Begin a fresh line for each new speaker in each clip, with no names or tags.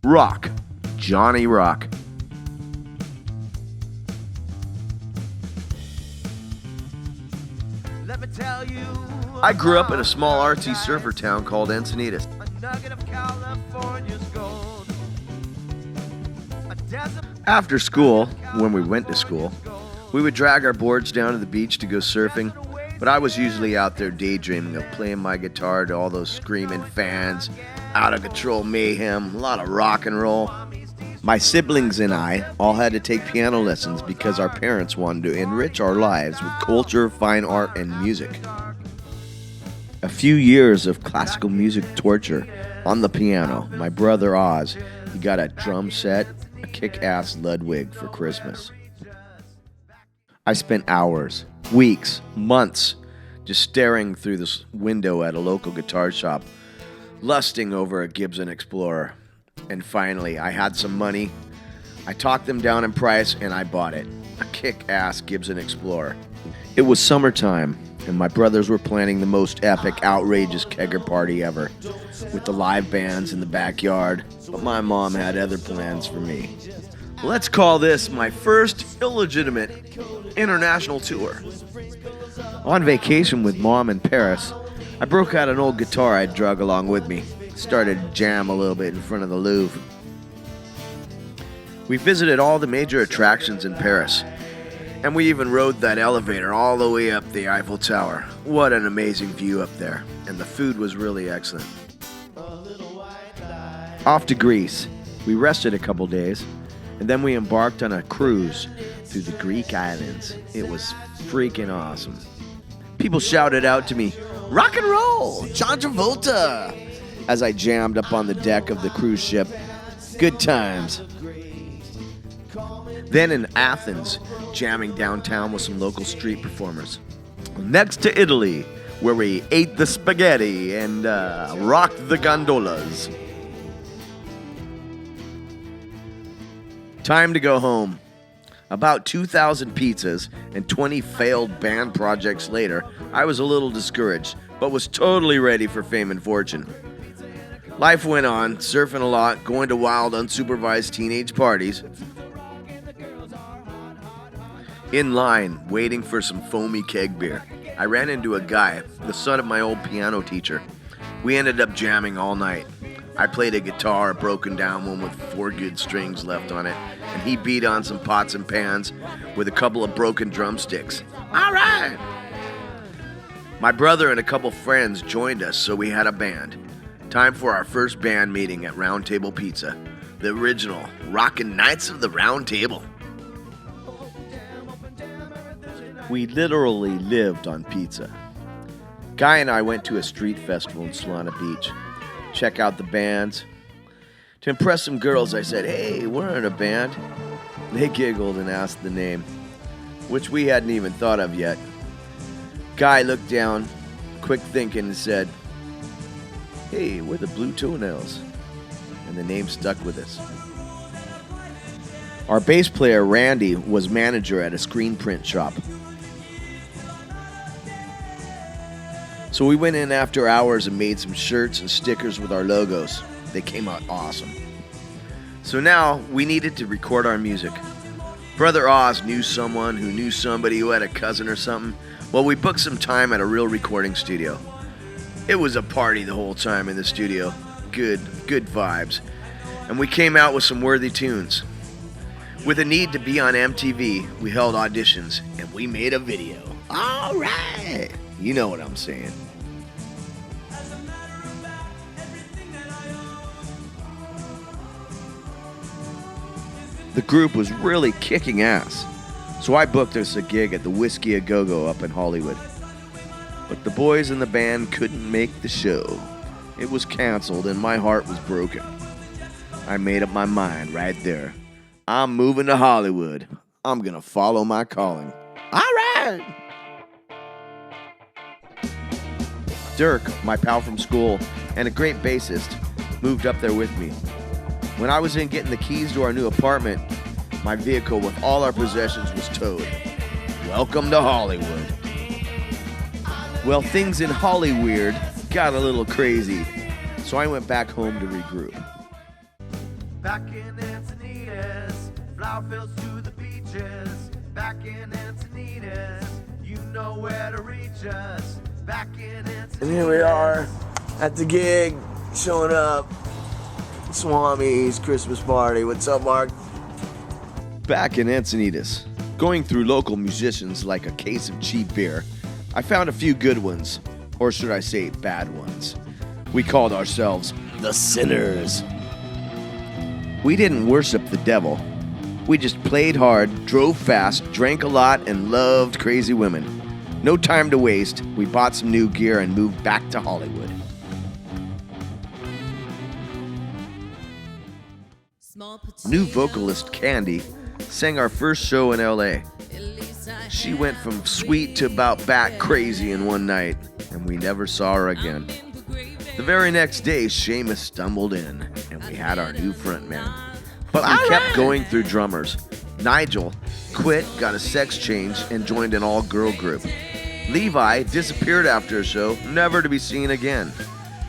Rock, Johnny Rock.
Let me tell you,
I grew up in a small artsy surfer town called Encinitas.
a nugget of California's gold. A desert
After school, when we went to school, we would drag our boards down to the beach to go surfing, but I was usually out there daydreaming of playing my guitar to all those screaming fans, out of control mayhem, a lot of rock and roll. My siblings and I all had to take piano lessons because our parents wanted to enrich our lives with culture, fine art, and music. A few years of classical music torture on the piano. My brother Oz, he got a drum set, a kick-ass Ludwig for Christmas. I spent hours, weeks, months just staring through this window at a local guitar shop, lusting over a Gibson Explorer. And finally, I had some money. I talked them down in price and I bought it. A kick-ass Gibson Explorer. It was summertime and my brothers were planning the most epic, outrageous kegger party ever with the live bands in the backyard, but my mom had other plans for me. Let's call this my first illegitimate international tour. On vacation with Mom in Paris, I broke out an old guitar I'd drug along with me. Started to jam a little bit in front of the Louvre. We visited all the major attractions in Paris, and we even rode that elevator all the way up the Eiffel Tower. What an amazing view up there, and the food was really excellent. Off to Greece. We rested a couple days, and then we embarked on a cruise through the Greek islands. It was freaking awesome. People shouted out to me, "Rock and roll, John Travolta," as I jammed up on the deck of the cruise ship. Good times. Then in Athens, jamming downtown with some local street performers. Next to Italy, where we ate the spaghetti and rocked the gondolas. Time to go home. About 2,000 pizzas and 20 failed band projects later, I was a little discouraged, but was totally ready for fame and fortune. Life went on, surfing a lot, going to wild, unsupervised teenage parties. In line, waiting for some foamy keg beer, I ran into a guy, the son of my old piano teacher. We ended up jamming all night. I played a guitar, a broken down one with 4 good strings left on it, and he beat on some pots and pans with a couple of broken drumsticks. All right! My brother and a couple friends joined us, so we had a band. Time for our first band meeting at Round Table Pizza, the original Rockin' Knights of the Round Table. We literally lived on pizza. Guy and I went to a street festival in Solana Beach. Check out the bands. To impress some girls, I said, "Hey, we're in a band." They giggled and asked the name, which we hadn't even thought of yet. Guy looked down, quick thinking, and said, "Hey, we're the Blue Toenails." And the name stuck with us. Our bass player, Randy, was manager at a screen print shop. So we went in after hours and made some shirts and stickers with our logos. They came out awesome. So now we needed to record our music. Brother Oz knew someone who knew somebody who had a cousin or something. Well, we booked some time at a real recording studio. It was a party the whole time in the studio. Good vibes. And we came out with some worthy tunes. With a need to be on MTV, we held auditions and we made a video. All right. You know what I'm saying. The group was really kicking ass, so I booked us a gig at the Whiskey A Go-Go up in Hollywood. But the boys in the band couldn't make the show. It was canceled and my heart was broken. I made up my mind right there. I'm moving to Hollywood. I'm gonna follow my calling. All right! Dirk, my pal from school, and a great bassist, moved up there with me. When I was in getting the keys to our new apartment, my vehicle with all our possessions was towed. Welcome to Hollywood. Well, things in Hollyweird got a little crazy, so I went back home to regroup.
Back in Encinitas, flower fields to the beaches. Back in Encinitas, you know where to reach us. Back in Encinitas.
And here we are at the gig, showing up. Swami's Christmas party. What's up, Mark? Back in Encinitas, going through local musicians like a case of cheap beer, I found a few good ones, or should I say bad ones. We called ourselves the Sinners. We didn't worship the devil. We just played hard, drove fast, drank a lot, and loved crazy women. No time to waste, we bought some new gear and moved back to Hollywood. New vocalist Candy sang our first show in LA. She went from sweet to about bat crazy in one night, and we never saw her again. The very next day, Seamus stumbled in, and we had our new frontman. But we kept going through drummers. Nigel quit, got a sex change, and joined an all-girl group. Levi disappeared after a show, never to be seen again.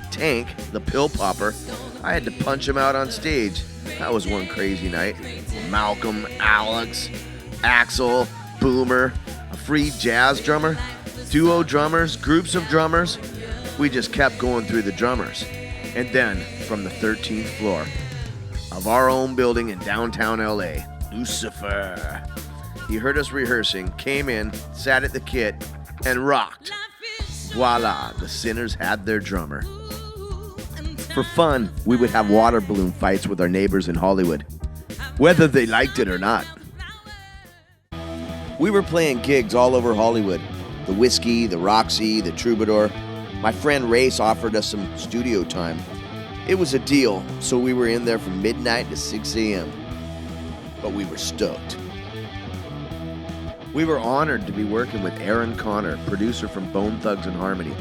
Tank, the pill popper, I had to punch him out on stage. That was one crazy night. Malcolm, Alex, Axel, Boomer, a free jazz drummer, duo drummers, groups of drummers. We just kept going through the drummers. And then, from the 13th floor of our own building in downtown LA, Lucifer. He heard us rehearsing, came in, sat at the kit, and rocked. Voila, the Sinners had their drummer. For fun, we would have water balloon fights with our neighbors in Hollywood, whether they liked it or not. We were playing gigs all over Hollywood. The Whiskey, the Roxy, the Troubadour. My friend Race offered us some studio time. It was a deal, so we were in there from midnight to 6 a.m. But we were stoked. We were honored to be working with Aaron Connor, producer from Bone Thugs and Harmony.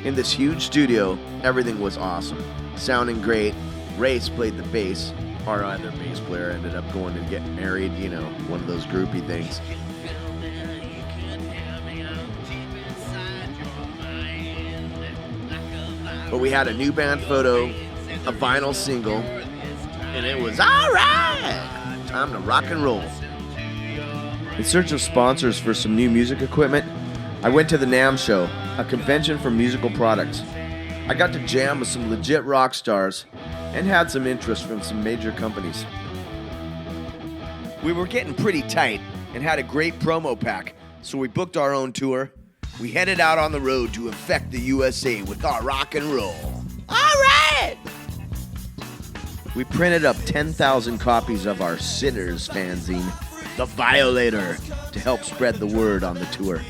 In this huge studio, everything was awesome. Sounding great. Race played the bass. Our other bass player ended up going to get married, you know, one of those groupie things. But we had a new band photo, a vinyl single, and it was all right. Time to rock and roll. In search of sponsors for some new music equipment, I went to the NAMM show, a convention for musical products. I got to jam with some legit rock stars and had some interest from some major companies. We were getting pretty tight and had a great promo pack, so we booked our own tour. We headed out on the road to infect the USA with our rock and roll. All right! We printed up 10,000 copies of our Sinners fanzine, The Violator, to help spread the word on the tour.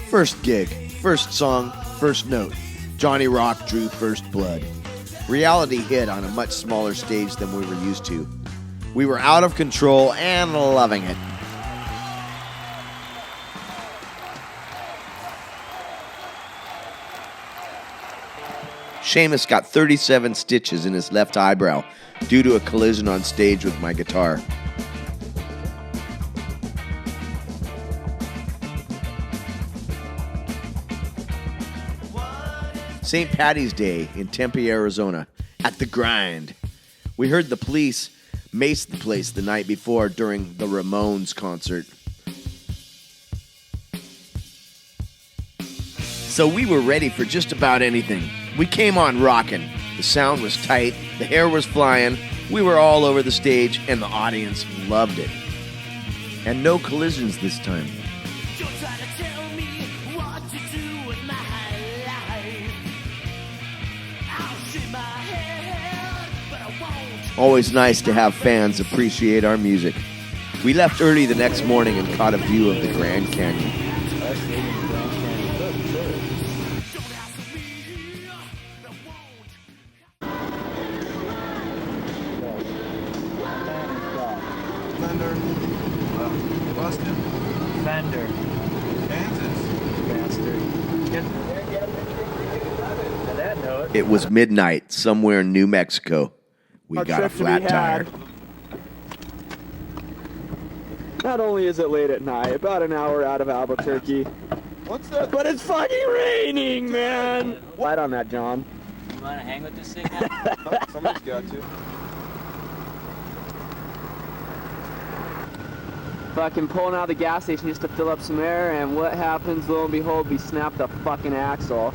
First gig, first song, first note. Johnny Rock drew first blood. Reality hit on a much smaller stage than we were used to. We were out of control and loving it. Seamus got 37 stitches in his left eyebrow due to a collision on stage with my guitar. St. Patty's Day in Tempe, Arizona, at the Grind. We heard the Police mace the place the night before during the Ramones concert. So we were ready for just about anything. We came on rocking. The sound was tight, the hair was flying, we were all over the stage, and the audience loved it. And no collisions this time. Always nice to have fans appreciate our music. We left early the next morning and caught a view of the Grand Canyon.
Fender, Boston,
Fender,
Kansas,
bastard.
It was midnight somewhere in New Mexico. We got a flat tire.
Not only is it late at night, about an hour out of Albuquerque,
What's that?
But it's fucking raining, man! Light on that, John.
You want to hang with this thing now?
Somebody's got to.
Fucking pulling out of the gas station just to fill up some air, and what happens? Lo and behold, we snap the fucking axle.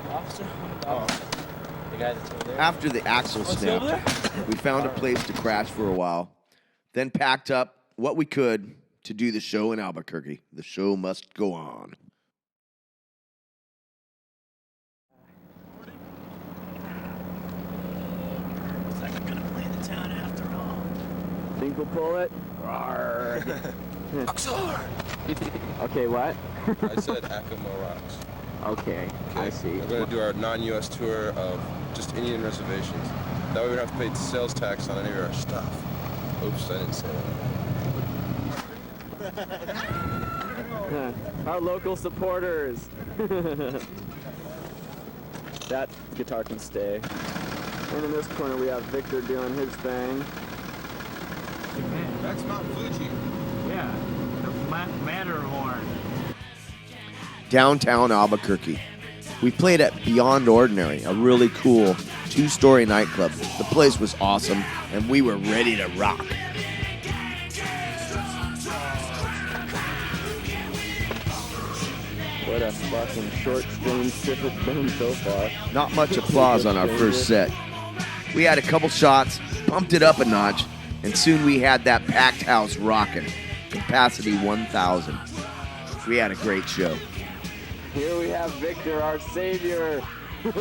Officer? Oh. The guy that's over there?
After the axle snapped, we found a place to crash for a while, then packed up what we could to do the show in Albuquerque. The show must go on.
Looks like I'm gonna play the town after all.
Think we'll pull it? Okay, what?
I said Acoma Rocks.
Okay, I see.
We're going to do our non-U.S. tour of just Indian reservations. That way we don't have to pay sales tax on any of our stuff. Oops, I didn't say that.
Our local supporters. That guitar can stay. And in this corner we have Victor doing his thing.
That's Mount Fuji.
Yeah, the Matterhorn.
Downtown Albuquerque. We played at Beyond Ordinary, a really cool 2-story nightclub. The place was awesome, and we were ready to rock.
What a fucking short string trip it's been so far.
Not much applause on our first set. We had a couple shots, pumped it up a notch, and soon we had that packed house rocking. Capacity 1,000. We had a great show.
Here we have Victor, our savior. All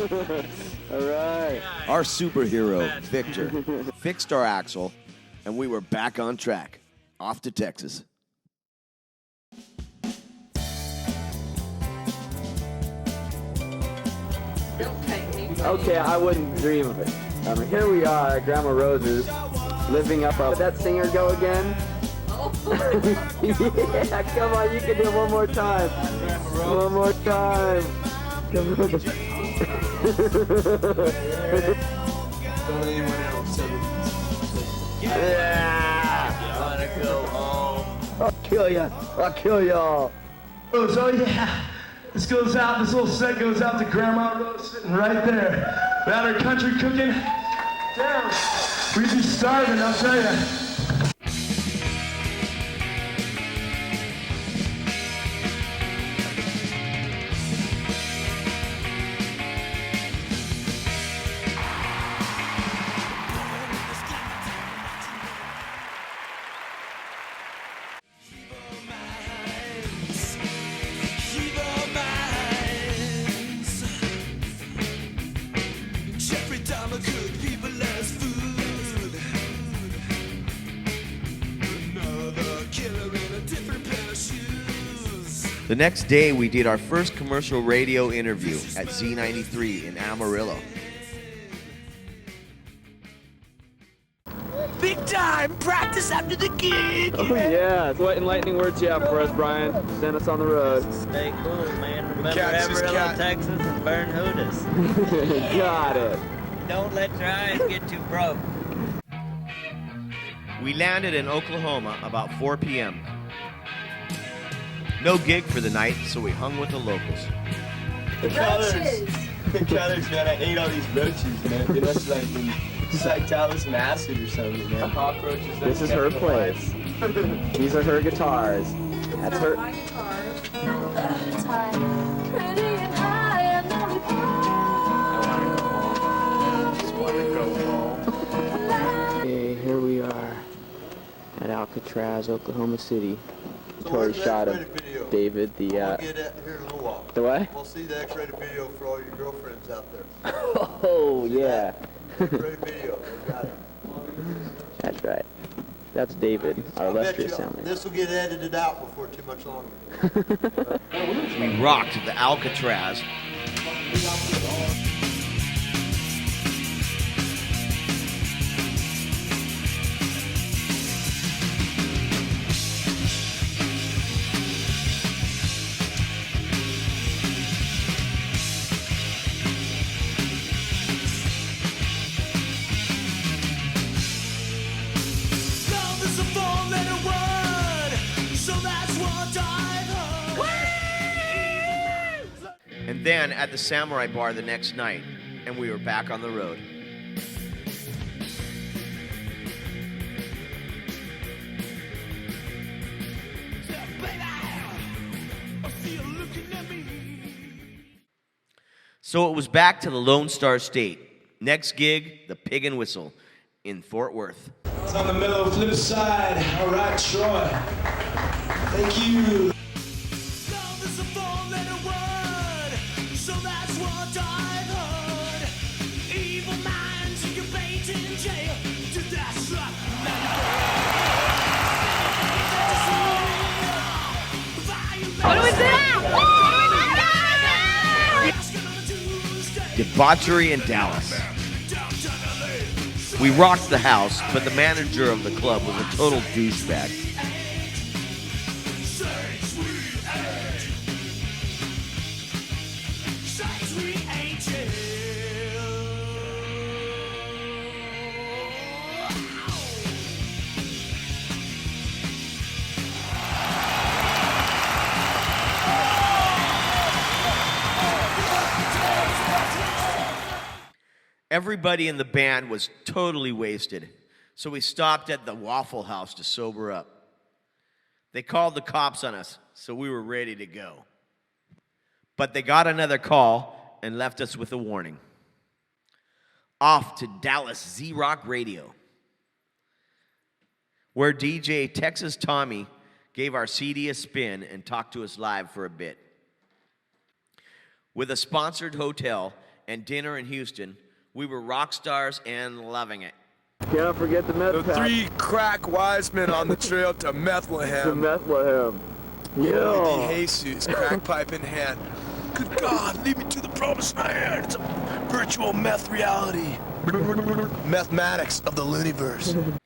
right.
Our superhero, Victor, fixed our axle, and we were back on track. Off to Texas.
Okay, I wouldn't dream of it. Here we are at Grandma Rose's, living up. Did that singer go again? Yeah, come on, you can do it one more time. One more time. Come on.
Don't anyone else.
Yeah.
You wanna go home?
I'll kill ya. I'll kill y'all.
So yeah, this little set goes out to Grandma Rose sitting right there. Without her country cooking, damn, we'd be starving, I'll tell ya.
The next day, we did our first commercial radio interview at Z93 in Amarillo.
Big time! Practice after the gig!
Oh yeah. What enlightening words you have for us, Brian? Send us on the road.
Stay cool, man. Remember
Cat's his
Amarillo,
cat.
Texas, and burn Hooters.
Got it.
Don't let your eyes get too broke.
We landed in Oklahoma about 4 p.m. No gig for the night, so we hung with the locals.
The colors, man. I ate all these roaches, man. They must have like been psyched out with some acid or something, man. Cockroaches.
This is her place. These are her guitars. That's her.
My guitars. It's high. Pretty and high and
Okay, here we are at Alcatraz, Oklahoma City. Tory shot of David, the
We'll get that here in a little while.
the what?
We'll see the X-rated video for all your girlfriends out there.
Oh yeah.
X-rated video, we got it.
That's right. That's David, our
I bet
illustrious
you
soundman.
this will get edited out before too much longer.
We rocked the Alcatraz.
Love is a four-letter word.
then at the Samurai Bar the next night, and we were back on the road. So it was back to the Lone Star State. Next gig, the Pig and Whistle in Fort Worth.
It's on the mellow flip side. All right, Troy. Thank you.
What do we do?
Debauchery in Dallas. We rocked the house, but the manager of the club was a total douchebag. Everybody in the band was totally wasted, so we stopped at the Waffle House to sober up. They called the cops on us, so we were ready to go. But they got another call and left us with a warning. Off to Dallas Z-Rock Radio, where DJ Texas Tommy gave our CD a spin and talked to us live for a bit. With a sponsored hotel and dinner in Houston, we were rock stars and loving it.
Can't forget the meth
The
pack.
3 crack wise men on the trail to Bethlehem.
To Bethlehem.
Holy Jesus, crack pipe in hand. Good God, lead me to the promised land. It's a virtual meth reality. Mathematics of the Looniverse.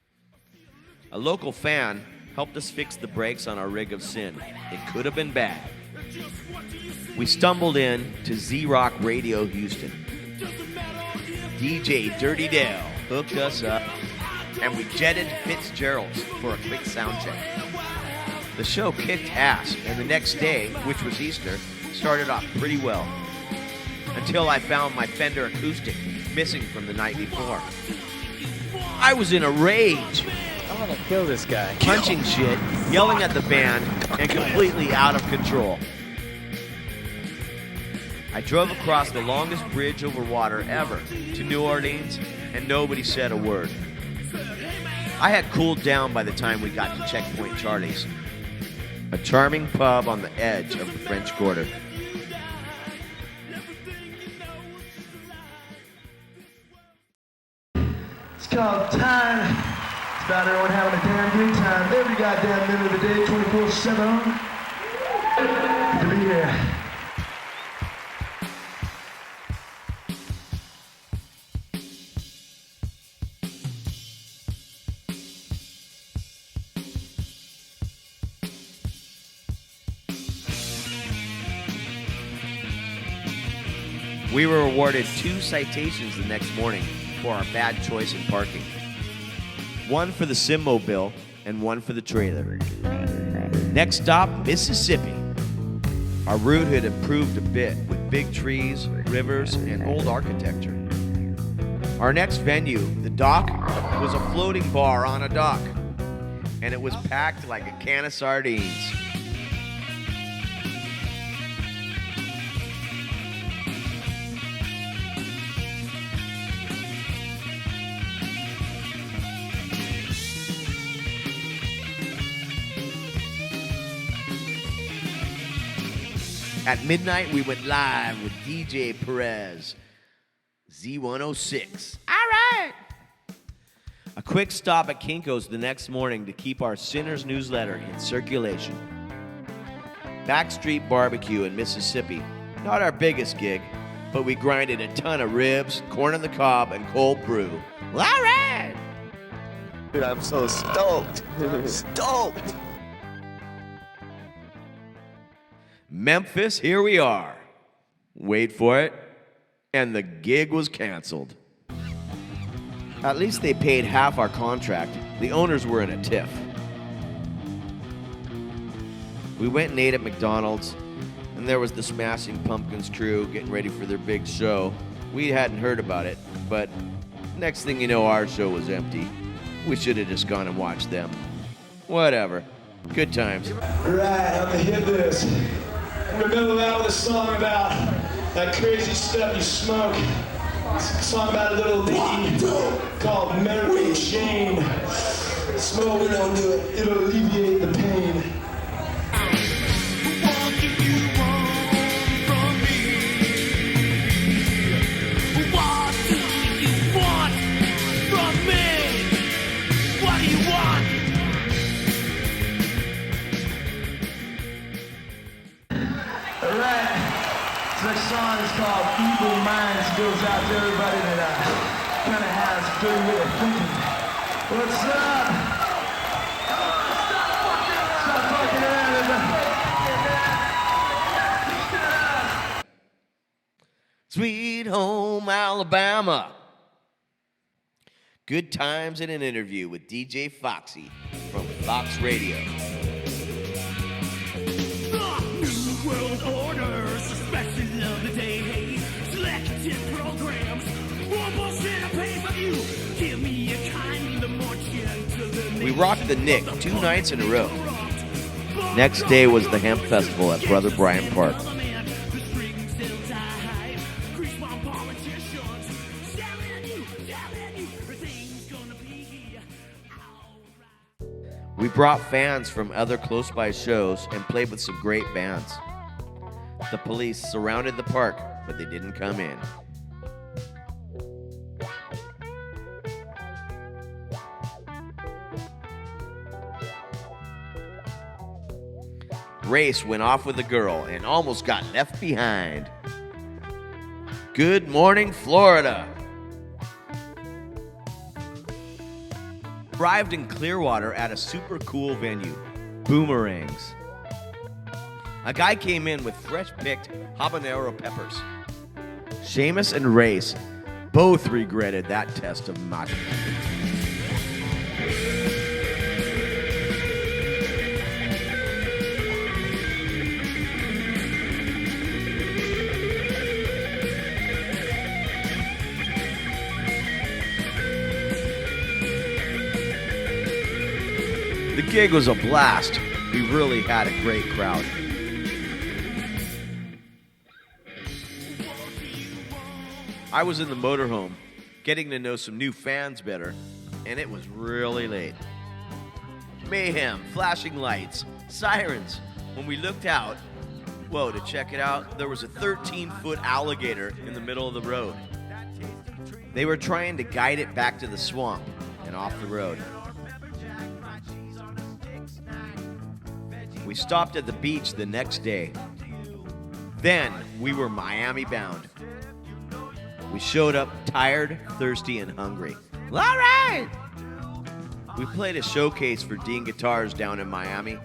A local fan helped us fix the brakes on our rig of sin. It could have been bad. We stumbled in to Z-Rock Radio Houston. DJ Dirty Dale hooked us up, and we jetted Fitzgerald's for a quick sound check. The show kicked ass, and the next day, which was Easter, started off pretty well. Until I found my Fender acoustic missing from the night before. I was in a rage.
I want to kill this guy.
Punching shit, yelling at the band, and completely out of control. I drove across the longest bridge over water ever to New Orleans, and nobody said a word. I had cooled down by the time we got to Checkpoint Charlie's, a charming pub on the edge of the French Quarter.
It's called Time. It's about everyone having a damn good time. Every goddamn minute of the day, 24/7. Good to be here.
We were awarded 2 citations the next morning for our bad choice in parking. One for the Simmobile and one for the trailer. Next stop, Mississippi. Our route had improved a bit with big trees, rivers, and old architecture. Our next venue, the Dock, was a floating bar on a dock, and it was packed like a can of sardines. At midnight, we went live with DJ Perez, Z106. All right! A quick stop at Kinko's the next morning to keep our Sinners newsletter in circulation. Backstreet Barbecue in Mississippi. Not our biggest gig, but we grinded a ton of ribs, corn on the cob, and cold brew. Well, all right!
Dude, I'm so stoked. Stoked.
Memphis, here we are. Wait for it. And the gig was canceled. At least they paid half our contract. The owners were in a tiff. We went and ate at McDonald's, and And there was the Smashing Pumpkins crew getting ready for their big show. We hadn't heard about it, but next thing you know, our show was empty. We should have just gone and watched them. Whatever. Good times.
Right, I'm gonna hit this. I'm gonna middle out with a song about that crazy stuff you smoke. It's a song about a little lady called Mary Jane. Smoke, it'll alleviate the pain. Next song is called Evil Minds. Goes out to everybody that kind of has a dirty way of thinking. What's up? Stop fucking around, everybody.
Sweet Home Alabama. Good times in an interview with DJ Foxy from Fox Radio.
New World Order, suspected of the day. Selected programs, one bullshit I pay for you. Give me a kind of more gentle.
We rocked the Nick 2 nights in a row. Next day was the Hemp Festival at Brother Bryant Park. We brought fans from other close-by shows and played with some great bands. The police surrounded the park, but they didn't come in. Race went off with a girl and almost got left behind. Good morning, Florida. Arrived in Clearwater at a super cool venue, Boomerangs. A guy came in with fresh-picked habanero peppers. Seamus and Race both regretted that test of mush. The gig was a blast. We really had a great crowd. I was in the motorhome, getting to know some new fans better, and it was really late. Mayhem, flashing lights, sirens. When we looked out, whoa, to check it out, there was a 13-foot alligator in the middle of the road. They were trying to guide it back to the swamp and off the road. We stopped at the beach the next day. Then we were Miami bound. We showed up tired, thirsty, and hungry. All right! We played a showcase for Dean Guitars down in Miami,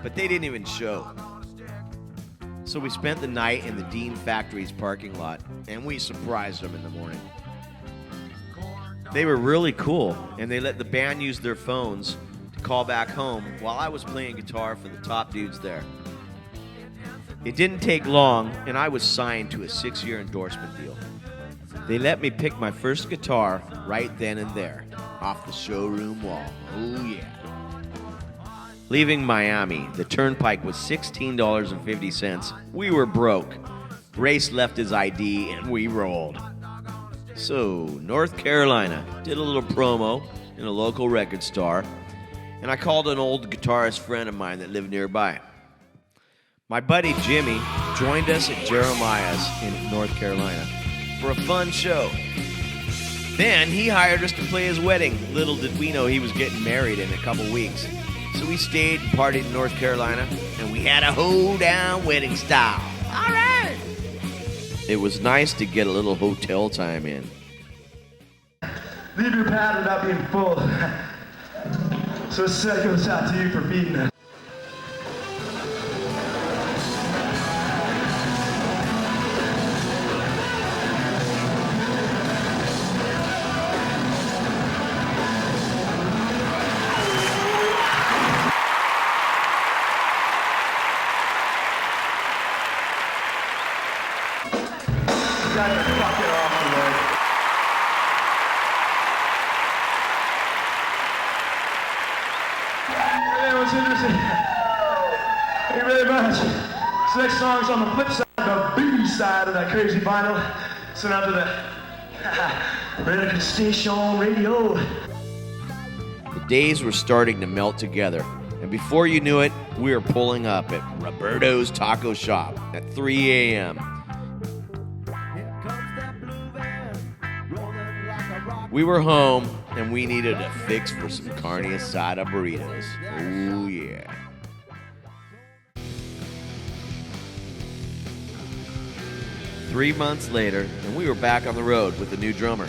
but they didn't even show. So we spent the night in the Dean Factory's parking lot, and we surprised them in the morning. They were really cool, and they let the band use their phones to call back home while I was playing guitar for the top dudes there. It didn't take long, and I was signed to a 6-year endorsement deal. They let me pick my first guitar right then and there, off the showroom wall. Oh yeah. Leaving Miami, the turnpike was $16.50. We were broke. Race left his ID and we rolled. So, North Carolina, did a little promo in a local record store, and I called an old guitarist friend of mine that lived nearby. My buddy Jimmy joined us at Jeremiah's in North Carolina for a fun show. Then he hired us to play his wedding. Little did we know he was getting married in a couple weeks. So we stayed and partied in North Carolina, and we had a hoedown wedding style. All right! It was nice to get a little hotel time in.
Leave your pad without being full. So this set goes out to you for feeding us. Tate Sanderson. Thank you very much. This next song's on the flip side, the B side of that crazy vinyl. Sent out to the record station radio.
The days were starting to melt together, and before you knew it, we were pulling up at Roberto's Taco Shop at 3 a.m. We were home, and we needed a fix for some carne asada burritos. Oh, yeah. Three months later, and we were back on the road with a new drummer,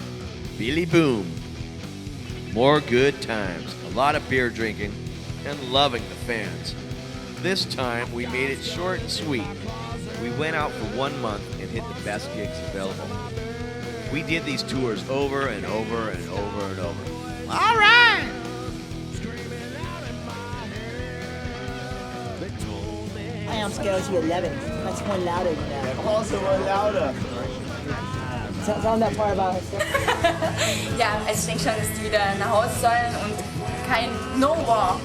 Billy Boom. More good times, a lot of beer drinking, and loving the fans. This time, we made it short and sweet. We went out for 1 month and hit the best gigs available. We did these tours over and over and over and over. All right!
I am scared to 11. That's one louder than that.
Also one louder.
Sound that part about herself.
Ja, also ich denke schon, dass die wieder nach Hause sollen und kein No War.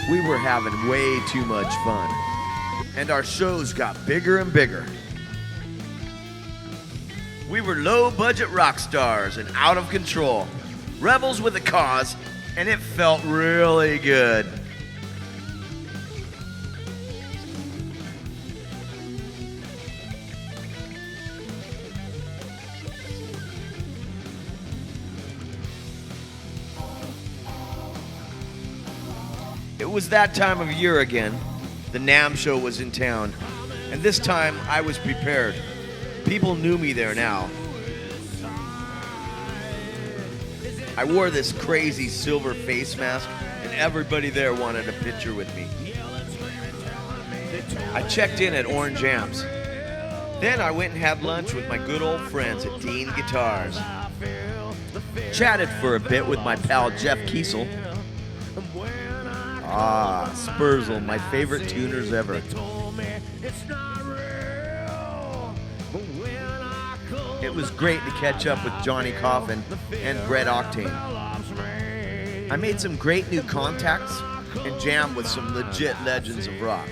We were having way too much fun, and our shows got bigger and bigger. We were low-budget rock stars and out of control, rebels with a cause, and it felt really good. It was that time of year again. The NAMM show was in town, and this time I was prepared. People knew me there now. I wore this crazy silver face mask, and everybody there wanted a picture with me. I checked in at Orange Amps. Then I went and had lunch with my good old friends at Dean Guitars. Chatted for a bit with my pal Jeff Kiesel. Ah, Spurzle, my favorite tuners ever. It was great to catch up with Johnny Coffin and Brett Octane. I made some great new contacts and jammed with some legit legends of rock.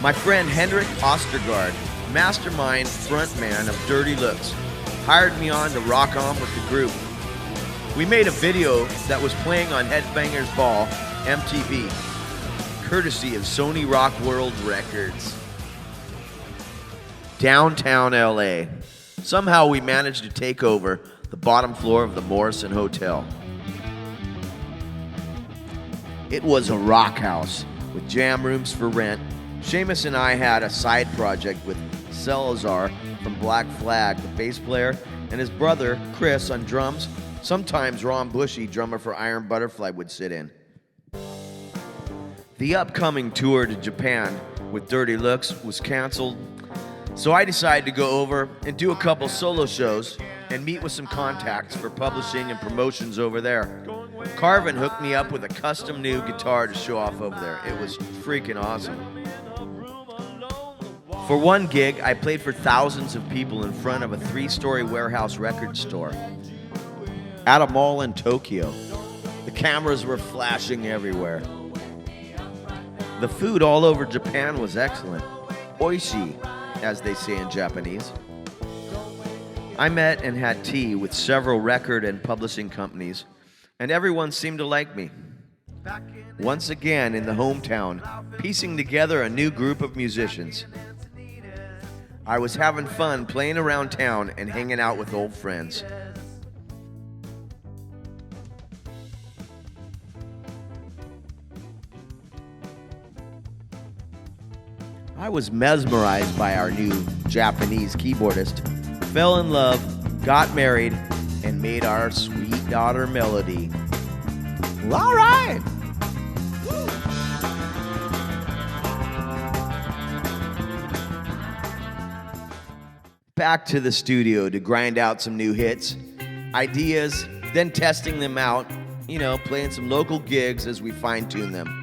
My friend Hendrik Ostergaard, mastermind frontman of Dirty Looks, hired me on to rock on with the group. We made a video that was playing on Headbangers Ball, MTV, courtesy of Sony Rock World Records. Downtown LA. Somehow we managed to take over the bottom floor of the Morrison Hotel. It was a rock house with jam rooms for rent. Seamus and I had a side project with Salazar from Black Flag, the bass player, and his brother, Chris, on drums. Sometimes Ron Bushy, drummer for Iron Butterfly, would sit in. The upcoming tour to Japan with Dirty Looks was canceled, so I decided to go over and do a couple solo shows and meet with some contacts for publishing and promotions over there. Carvin hooked me up with a custom new guitar to show off over there. It was freaking awesome. For one gig, I played for thousands of people in front of a 3-story warehouse record store at a mall in Tokyo. The cameras were flashing everywhere. The food all over Japan was excellent. Oishi, as they say in Japanese. I met and had tea with several record and publishing companies, and everyone seemed to like me. Once again in the hometown, piecing together a new group of musicians. I was having fun playing around town and hanging out with old friends. I was mesmerized by our new Japanese keyboardist, fell in love, got married, and made our sweet daughter Melody. All right! Back to the studio to grind out some new hits, ideas, then testing them out, playing some local gigs as we fine-tune them.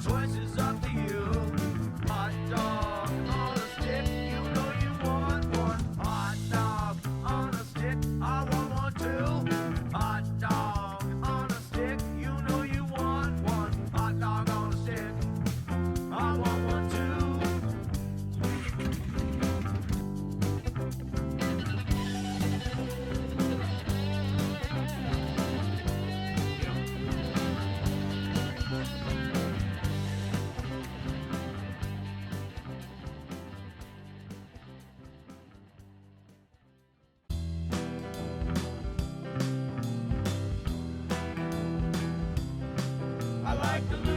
Choice is up to you. Hot dog on a stick, you know you want one. Hot dog on a stick, I want one too. Hot dog on a stick, you know you want one. Hot dog on a stick, I want one too. I like the